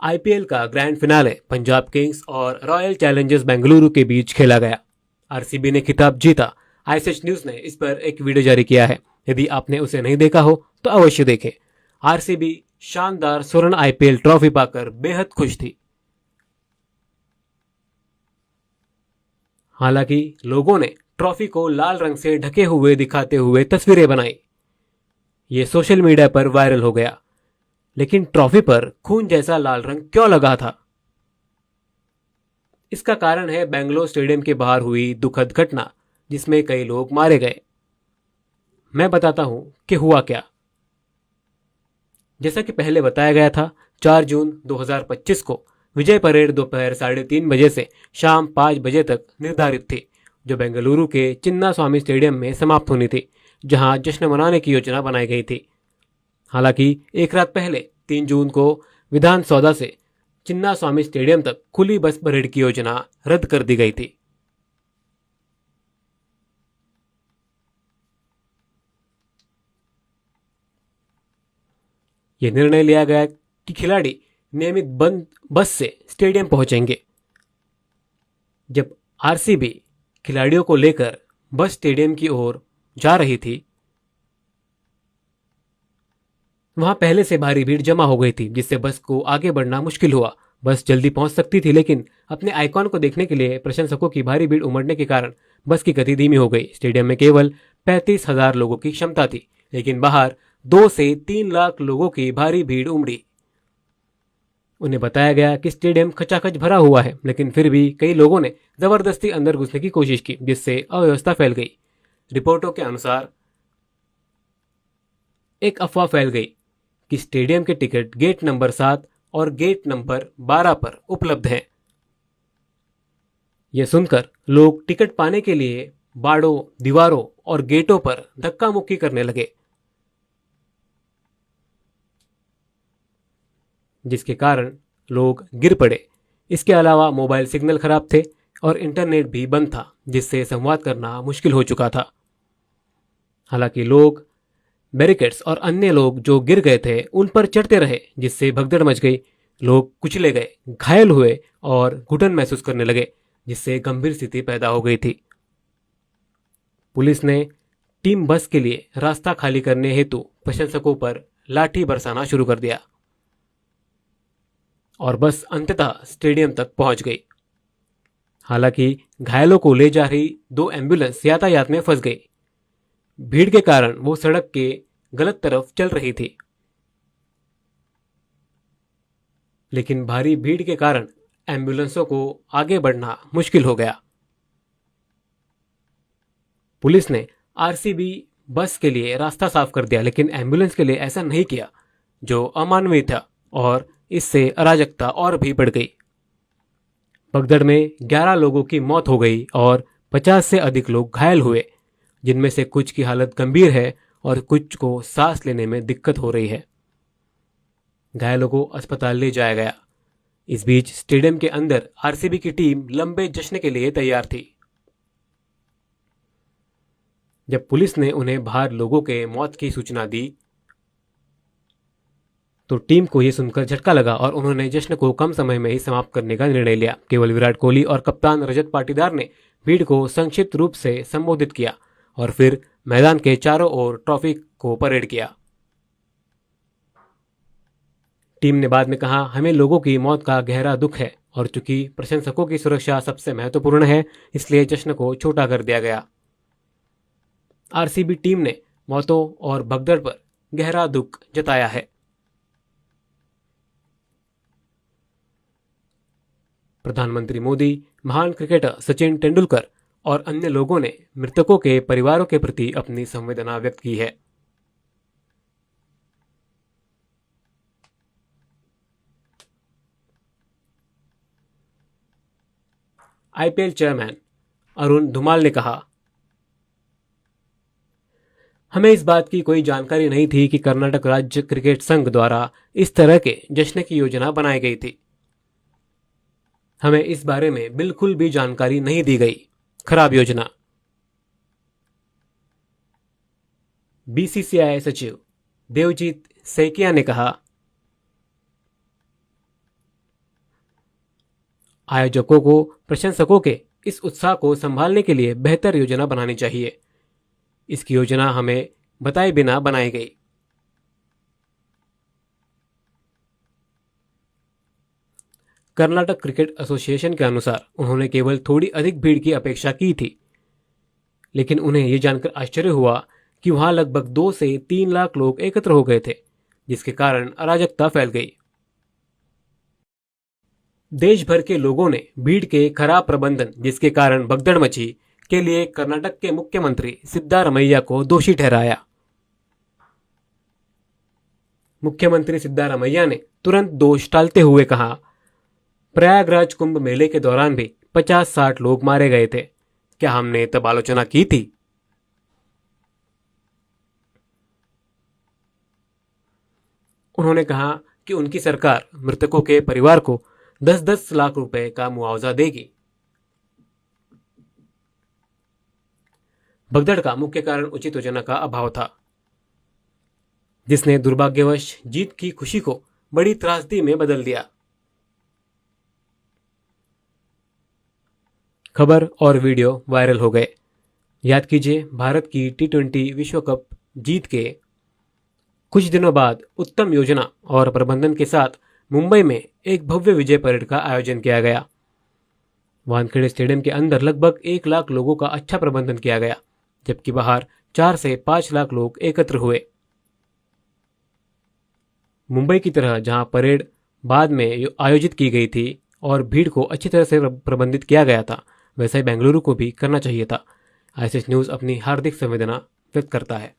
IPL का grand finale Punjab Kings और royal Challengers Bengaluru के बीच खेला गया। आरसीबी ने खिताब जीता। आईएसएच न्यूज ने इस पर एक वीडियो जारी किया है। यदि आपने उसे नहीं देखा हो तो अवश्य देखें। आरसीबी शानदार स्वर्ण आईपीएल ट्रॉफी पाकर बेहद खुश थी। हालांकि लोगों ने ट्रॉफी को लाल रंग से ढके हुए दिखाते हुए तस्वीरें बनाई। ये सोशल मीडिया पर वायरल हो गया। लेकिन ट्रॉफी पर खून जैसा लाल रंग क्यों लगा था? इसका कारण है बेंगलोर स्टेडियम के बाहर हुई दुखद घटना, जिसमें कई लोग मारे गए। मैं बताता हूं कि हुआ क्या। जैसा कि पहले बताया गया था, 4 जून 2025 को विजय परेड दोपहर 3:30 से शाम 5 बजे तक निर्धारित थी, जो बेंगलुरु के चिन्ना स्वामी स्टेडियम में समाप्त होनी थी, जहां जश्न मनाने की योजना बनाई गई थी। हालांकि एक रात पहले 3 जून को विधान सौदा से चिन्ना स्वामी स्टेडियम तक खुली बस परेड की योजना रद्द कर दी गई थी। यह निर्णय लिया गया कि खिलाड़ी नियमित बंद बस से स्टेडियम पहुंचेंगे। जब आरसीबी खिलाड़ियों को लेकर बस स्टेडियम की ओर जा रही थी, वहां पहले से भारी भीड़ जमा हो गई थी, जिससे बस को आगे बढ़ना मुश्किल हुआ। बस जल्दी पहुंच सकती थी, लेकिन अपने आइकॉन को देखने के लिए प्रशंसकों की भारी भीड़ उमड़ने के कारण बस की गति धीमी हो गई। स्टेडियम में केवल 35,000 लोगों की क्षमता थी, लेकिन बाहर 2 से 3 लाख लोगों की भारी भीड़ उमड़ी। उन्हें बताया गया कि स्टेडियम खचाखच भरा हुआ है, लेकिन फिर भी कई लोगों ने जबरदस्ती अंदर घुसने की कोशिश की, जिससे अव्यवस्था फैल गई। रिपोर्टों के अनुसार एक अफवाह फैल गई कि स्टेडियम के टिकट गेट नंबर 7 और गेट नंबर 12 पर उपलब्ध हैं। यह सुनकर लोग टिकट पाने के लिए बाड़ों, दीवारों और गेटों पर धक्का मुक्की करने लगे, जिसके कारण लोग गिर पड़े। इसके अलावा मोबाइल सिग्नल खराब थे और इंटरनेट भी बंद था, जिससे संवाद करना मुश्किल हो चुका था। हालांकि लोग बैरिकेड्स और अन्य लोग जो गिर गए थे उन पर चढ़ते रहे, जिससे भगदड़ मच गई। लोग कुचले गए, घायल हुए और घुटन महसूस करने लगे, जिससे गंभीर स्थिति पैदा हो गई थी। पुलिस ने टीम बस के लिए रास्ता खाली करने हेतु प्रशंसकों पर लाठी बरसाना शुरू कर दिया और बस अंततः स्टेडियम तक पहुंच गई। हालांकि घायलों को ले जा रही 2 एम्बुलेंस यातायात में फंस गई। भीड़ के कारण वो सड़क के गलत तरफ चल रही थी, लेकिन भारी भीड़ के कारण एम्बुलेंसों को आगे बढ़ना मुश्किल हो गया। पुलिस ने आरसीबी बस के लिए रास्ता साफ कर दिया, लेकिन एम्बुलेंस के लिए ऐसा नहीं किया, जो अमानवीय था, और इससे अराजकता और भी बढ़ गई। भगदड़ में 11 लोगों की मौत हो गई और 50 से अधिक लोग घायल हुए, जिनमें से कुछ की हालत गंभीर है और कुछ को सांस लेने में दिक्कत हो रही है। घायलों को अस्पताल ले जाया गया। इस बीच स्टेडियम के अंदर आरसीबी की टीम लंबे जश्न के लिए तैयार थी। जब पुलिस ने उन्हें बाहर लोगों के मौत की सूचना दी, तो टीम को यह सुनकर झटका लगा और उन्होंने जश्न को कम समय में ही समाप्त करने का निर्णय लिया। केवल विराट कोहली और कप्तान रजत पाटीदार ने भीड़ को संक्षिप्त रूप से संबोधित किया और फिर मैदान के चारों ओर ट्रॉफी को परेड किया। टीम ने बाद में कहा, हमें लोगों की मौत का गहरा दुख है और चूंकि प्रशंसकों की सुरक्षा सबसे महत्वपूर्ण है, इसलिए जश्न को छोटा कर दिया गया। आरसीबी टीम ने मौतों और भगदड़ पर गहरा दुख जताया है। प्रधानमंत्री मोदी, महान क्रिकेटर सचिन तेंदुलकर और अन्य लोगों ने मृतकों के परिवारों के प्रति अपनी संवेदना व्यक्त की है। आईपीएल चेयरमैन अरुण धुमाल ने कहा, हमें इस बात की कोई जानकारी नहीं थी कि कर्नाटक राज्य क्रिकेट संघ द्वारा इस तरह के जश्न की योजना बनाई गई थी। हमें इस बारे में बिल्कुल भी जानकारी नहीं दी गई। खराब योजना। बीसीसीआई सचिव देवजीत सैकिया ने कहा, आयोजकों को प्रशंसकों के इस उत्साह को संभालने के लिए बेहतर योजना बनानी चाहिए। इसकी योजना हमें बताए बिना बनाई गई। कर्नाटक क्रिकेट एसोसिएशन के अनुसार उन्होंने केवल थोड़ी अधिक भीड़ की अपेक्षा की थी, लेकिन उन्हें यह जानकर आश्चर्य हुआ कि वहां लगभग 2 से 3 लाख लोग एकत्र हो गए थे, जिसके कारण अराजकता फैल गई। देश भर के लोगों ने भीड़ के खराब प्रबंधन, जिसके कारण भगदड़ मची, के लिए कर्नाटक के मुख्यमंत्री सिद्धारमैया को दोषी ठहराया। मुख्यमंत्री सिद्धारमैया ने तुरंत दोष टालते हुए कहा, प्रयागराज कुंभ मेले के दौरान भी 50-60 लोग मारे गए थे। क्या हमने तब आलोचना की थी? उन्होंने कहा कि उनकी सरकार मृतकों के परिवार को 10-10 लाख रुपए का मुआवजा देगी। भगदड़ का मुख्य कारण उचित योजना का अभाव था, जिसने दुर्भाग्यवश जीत की खुशी को बड़ी त्रासदी में बदल दिया। खबर और वीडियो वायरल हो गए। याद कीजिए, भारत की T20 विश्व कप जीत के कुछ दिनों बाद उत्तम योजना और प्रबंधन के साथ मुंबई में एक भव्य विजय परेड का आयोजन किया गया। वानखेड़े स्टेडियम के अंदर लगभग 1 लाख लोगों का अच्छा प्रबंधन किया गया, जबकि बाहर 4 से 5 लाख लोग एकत्र हुए। मुंबई की तरह जहां परेड बाद में आयोजित की गई थी और भीड़ को अच्छी तरह से प्रबंधित किया गया था, वैसा ही बेंगलुरु को भी करना चाहिए था। ICS न्यूज़ अपनी हार्दिक संवेदना व्यक्त करता है।